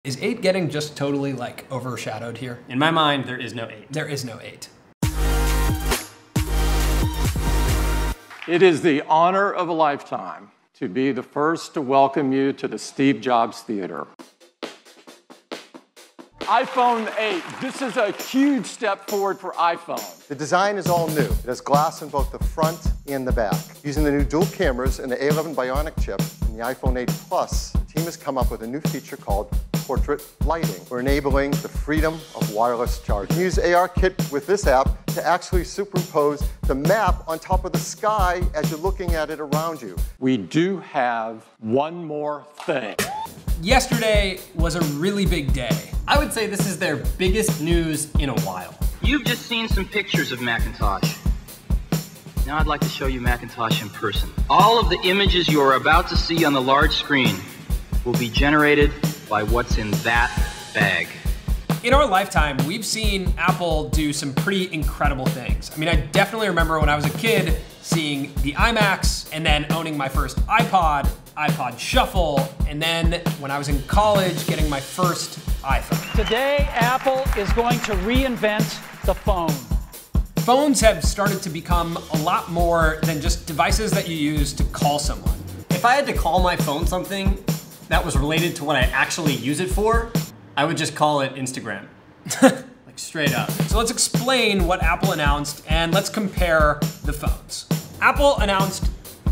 Is 8 getting just totally like overshadowed here? In my mind, there is no 8. There is no 8. It is the honor of a lifetime to be the first to welcome you to the Steve Jobs Theater. iPhone 8. This is a huge step forward for iPhone. The design is all new. It has glass in both the front and the back. Using the new dual cameras and the A11 Bionic chip in the iPhone 8 Plus, the team has come up with a new feature called portrait lighting. We're enabling the freedom of wireless charging. You can use ARKit with this app to actually superimpose the map on top of the sky as you're looking at it around you. We do have one more thing. Yesterday was a really big day. I would say this is their biggest news in a while. You've just seen some pictures of Macintosh. Now I'd like to show you Macintosh in person. All of the images you are about to see on the large screen will be generated by what's in that bag. In our lifetime, we've seen Apple do some pretty incredible things. I mean, I definitely remember when I was a kid seeing the iMacs and then owning my first iPod, iPod Shuffle, and then when I was in college getting my first iPhone. Today, Apple is going to reinvent the phone. Phones have started to become a lot more than just devices that you use to call someone. If I had to call my phone something that was related to what I actually use it for, I would just call it Instagram. Like straight up. So let's explain what Apple announced and let's compare the phones. Apple announced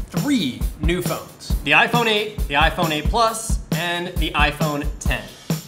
3 new phones. The iPhone 8, the iPhone 8 Plus, and the iPhone 10.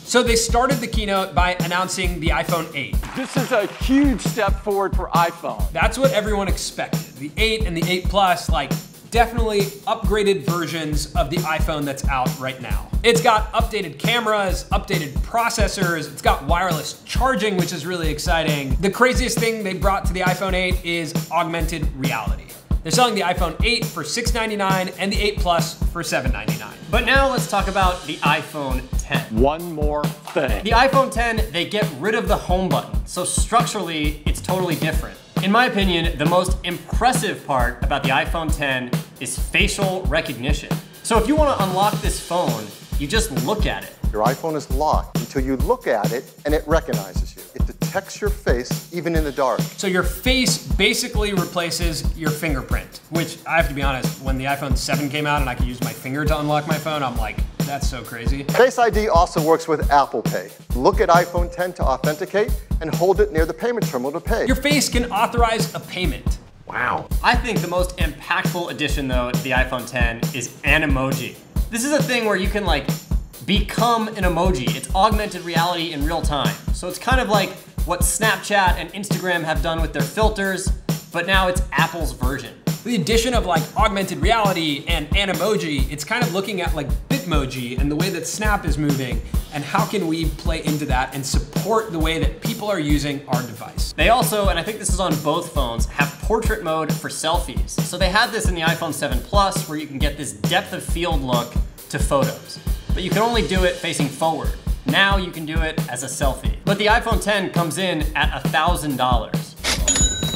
So they started the keynote by announcing the iPhone 8. This is a huge step forward for iPhone. That's what everyone expected. The 8 and the 8 Plus, like, definitely upgraded versions of the iPhone that's out right now. It's got updated cameras, updated processors, it's got wireless charging, which is really exciting. The craziest thing they brought to the iPhone 8 is augmented reality. They're selling the iPhone 8 for $699 and the 8 Plus for $799. But now let's talk about the iPhone 10. One more thing. The iPhone 10, they get rid of the home button, so structurally, it's totally different. In my opinion, the most impressive part about the iPhone 10 is facial recognition. So if you want to unlock this phone, you just look at it. Your iPhone is locked until you look at it and it recognizes you. It detects your face even in the dark. So your face basically replaces your fingerprint, which I have to be honest, when the iPhone 7 came out and I could use my finger to unlock my phone, I'm like, that's so crazy. Face ID also works with Apple Pay. Look at iPhone 10 to authenticate and hold it near the payment terminal to pay. Your face can authorize a payment. Wow. I think the most impactful addition though to the iPhone 10 is Animoji. This is a thing where you can like become an emoji. It's augmented reality in real time. So it's kind of like what Snapchat and Instagram have done with their filters, but now it's Apple's version. The addition of like augmented reality and Animoji, it's kind of looking at like Bitmoji and the way that Snap is moving and how can we play into that and support the way that people are using our device. They also, and I think this is on both phones, have portrait mode for selfies. So they had this in the iPhone 7 Plus where you can get this depth of field look to photos, but you can only do it facing forward. Now you can do it as a selfie. But the iPhone 10 comes in at $1,000.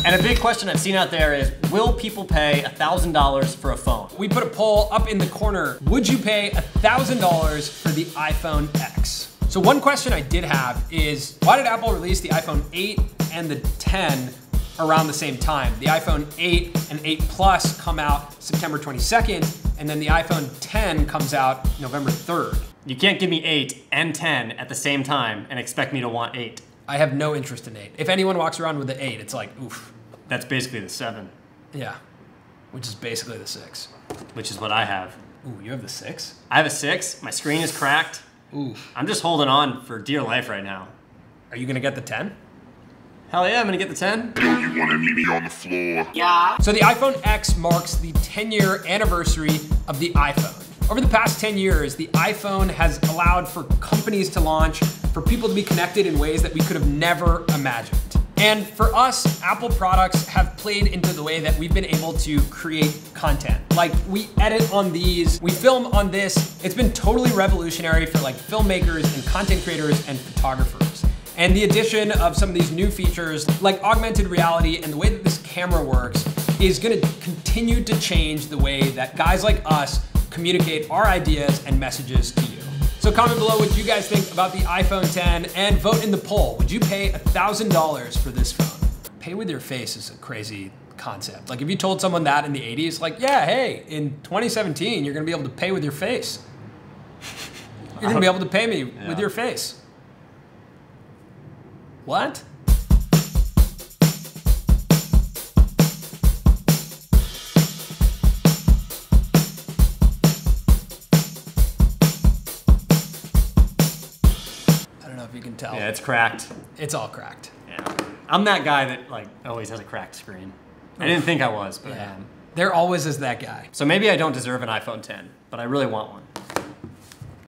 And a big question I've seen out there is, will people pay $1,000 for a phone? We put a poll up in the corner. Would you pay $1,000 for the iPhone X? So one question I did have is, why did Apple release the iPhone 8 and the 10 around the same time? The iPhone 8 and 8 Plus come out September 22nd, and then the iPhone 10 comes out November 3rd. You can't give me 8 and 10 at the same time and expect me to want 8. I have no interest in 8. If anyone walks around with the 8, it's like, oof. That's basically the 7. Yeah, which is basically the 6. Which is what I have. Ooh, you have the 6? I have a 6, my screen is cracked. Ooh. I'm just holding on for dear life right now. Are you gonna get the 10? Hell yeah, I'm gonna get the 10. You wanna meet me on the floor? Yeah. So the iPhone X marks the 10-year anniversary of the iPhone. Over the past 10 years, the iPhone has allowed for companies to launch, for people to be connected in ways that we could have never imagined. And for us, Apple products have played into the way that we've been able to create content. Like, we edit on these, we film on this. It's been totally revolutionary for like filmmakers and content creators and photographers. And the addition of some of these new features like augmented reality and the way that this camera works is gonna continue to change the way that guys like us communicate our ideas and messages to you. So comment below what you guys think about the iPhone 10 and vote in the poll. Would you pay $1,000 for this phone? Pay with your face is a crazy concept. Like if you told someone that in the 80s, like, yeah, hey, in 2017, you're gonna be able to pay with your face. You're gonna be able to pay me with your face. What? I don't know if you can tell. Yeah, it's cracked. It's all cracked. Yeah. I'm that guy that like always has a cracked screen. I didn't think I was, but Yeah. There always is that guy. So maybe I don't deserve an iPhone 10, but I really want one.